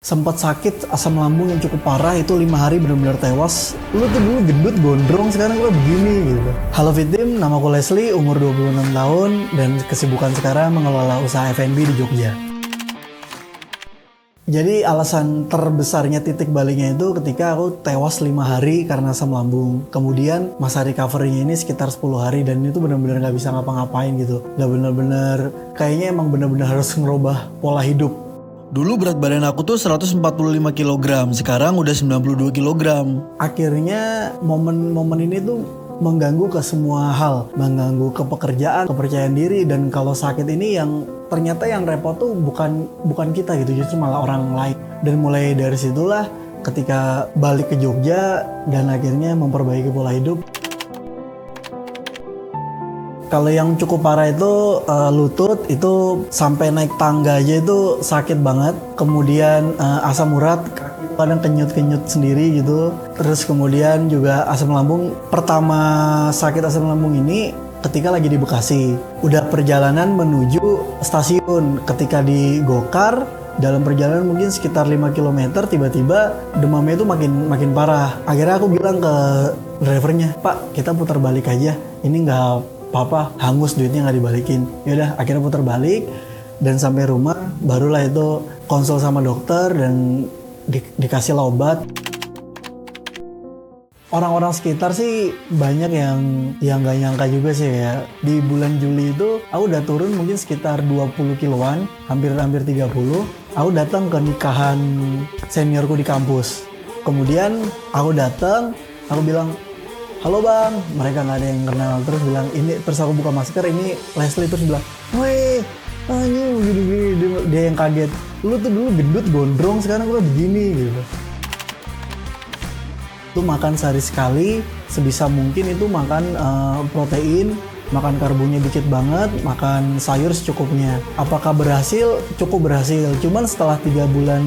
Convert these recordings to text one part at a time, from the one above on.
Sempat sakit asam lambung yang cukup parah, itu 5 hari benar-benar tewas. Lu tuh dulu gendut gondrong, sekarang lu begini gitu. Halo Fitim, nama aku Leslie, umur 26 tahun dan kesibukan sekarang mengelola usaha F&B di Jogja. Jadi alasan terbesarnya titik baliknya itu ketika aku tewas 5 hari karena asam lambung. Kemudian masa recovery-nya ini sekitar 10 hari dan itu benar-benar gak bisa ngapa-ngapain gitu. Gak benar-benar, kayaknya emang benar-benar harus ngerubah pola hidup. Dulu berat badan aku tuh 145 kg, sekarang udah 92 kg. Akhirnya momen-momen ini tuh mengganggu ke semua hal, mengganggu ke pekerjaan, kepercayaan diri, dan kalau sakit ini yang ternyata yang repot tuh bukan kita gitu, justru malah orang lain. Dan mulai dari situlah ketika balik ke Jogja dan akhirnya memperbaiki pola hidup. Kalau yang cukup parah itu lutut, itu sampai naik tangga aja itu sakit banget. Kemudian asam urat, kadang kenyut-kenyut sendiri gitu. Terus kemudian juga asam lambung. Pertama sakit asam lambung ini ketika lagi di Bekasi. Udah perjalanan menuju stasiun. Ketika di Gokar, dalam perjalanan mungkin sekitar 5 km, tiba-tiba demamnya itu makin parah. Akhirnya aku bilang ke drivernya, "Pak, kita putar balik aja. Ini nggak apa-apa, hangus duitnya nggak dibalikin." Yaudah, akhirnya putar balik dan sampai rumah barulah itu konsul sama dokter dan dikasih obat. Orang-orang sekitar sih banyak yang nggak nyangka juga sih ya. Di bulan Juli itu aku udah turun mungkin sekitar 20 kiloan, hampir 30. Aku datang ke nikahan seniorku di kampus. Kemudian aku datang, aku bilang, "Halo bang," mereka nggak ada yang kenal, terus bilang ini, terus aku buka masker, ini Leslie, terus bilang, "Weh, anjing gini-gini," dia yang kaget, "Lu tuh dulu gendut gondrong, sekarang lu begini," gitu. Itu makan sehari sekali, sebisa mungkin itu makan protein, makan karbonya dikit banget, makan sayur secukupnya. Apakah berhasil? Cukup berhasil. Cuman setelah 3 bulan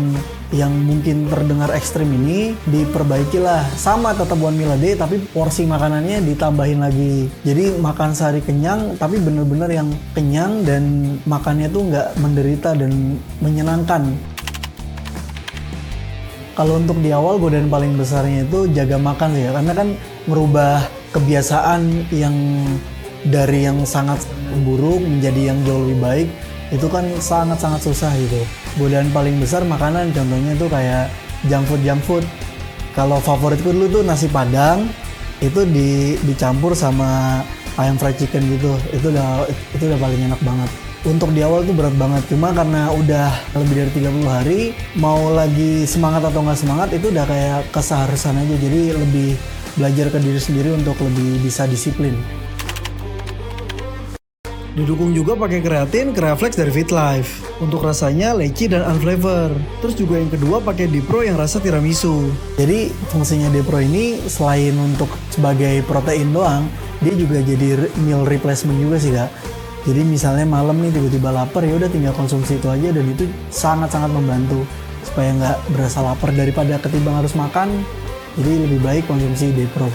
yang mungkin terdengar ekstrim ini, diperbaikilah. Sama tetap one meal a day, tapi porsi makanannya ditambahin lagi. Jadi makan sehari kenyang, tapi bener-bener yang kenyang dan makannya tuh nggak menderita dan menyenangkan. Kalau untuk di awal, godaan paling besarnya itu jaga makan sih ya, karena kan merubah kebiasaan yang dari yang sangat buruk menjadi yang jauh lebih baik, itu kan sangat-sangat susah gitu. Godaan paling besar makanan, contohnya tuh kayak junk food. Kalau favoritku dulu tuh nasi padang, itu dicampur sama ayam fried chicken gitu, itu udah paling enak banget. Untuk di awal tuh berat banget, cuma karena udah lebih dari 30 hari, mau lagi semangat atau nggak semangat itu udah kayak keseharusan aja, jadi lebih belajar ke diri sendiri untuk lebih bisa disiplin. Didukung juga pakai kreatin, Kreaflex dari FitLife. Untuk rasanya leci dan unflavor. Terus juga yang kedua pakai Dipro yang rasa tiramisu. Jadi fungsinya Dipro ini selain untuk sebagai protein doang, dia juga jadi meal replacement juga sih kak. Jadi misalnya malam nih tiba-tiba lapar, ya udah tinggal konsumsi itu aja dan itu sangat-sangat membantu supaya nggak berasa lapar daripada ketimbang harus makan. Jadi lebih baik konsumsi Dipro.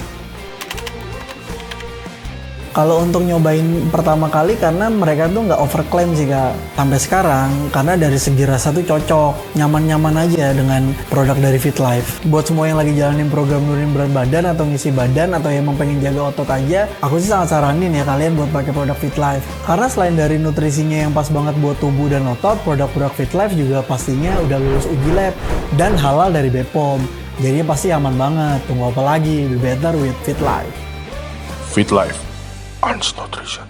Kalau untuk nyobain pertama kali, karena mereka tuh nggak overclaim sih kak sampai sekarang, karena dari segi rasa tuh cocok, nyaman-nyaman aja dengan produk dari FitLife. Buat semua yang lagi jalanin program nurunin berat badan atau ngisi badan atau yang pengen jaga otot aja, aku sih sangat saranin ya kalian buat pakai produk FitLife. Karena selain dari nutrisinya yang pas banget buat tubuh dan otot, produk-produk FitLife juga pastinya udah lulus uji lab dan halal dari BPOM. Jadinya pasti aman banget. Tunggu apa lagi? Be better with FitLife. FitLife, Ants Nutrition.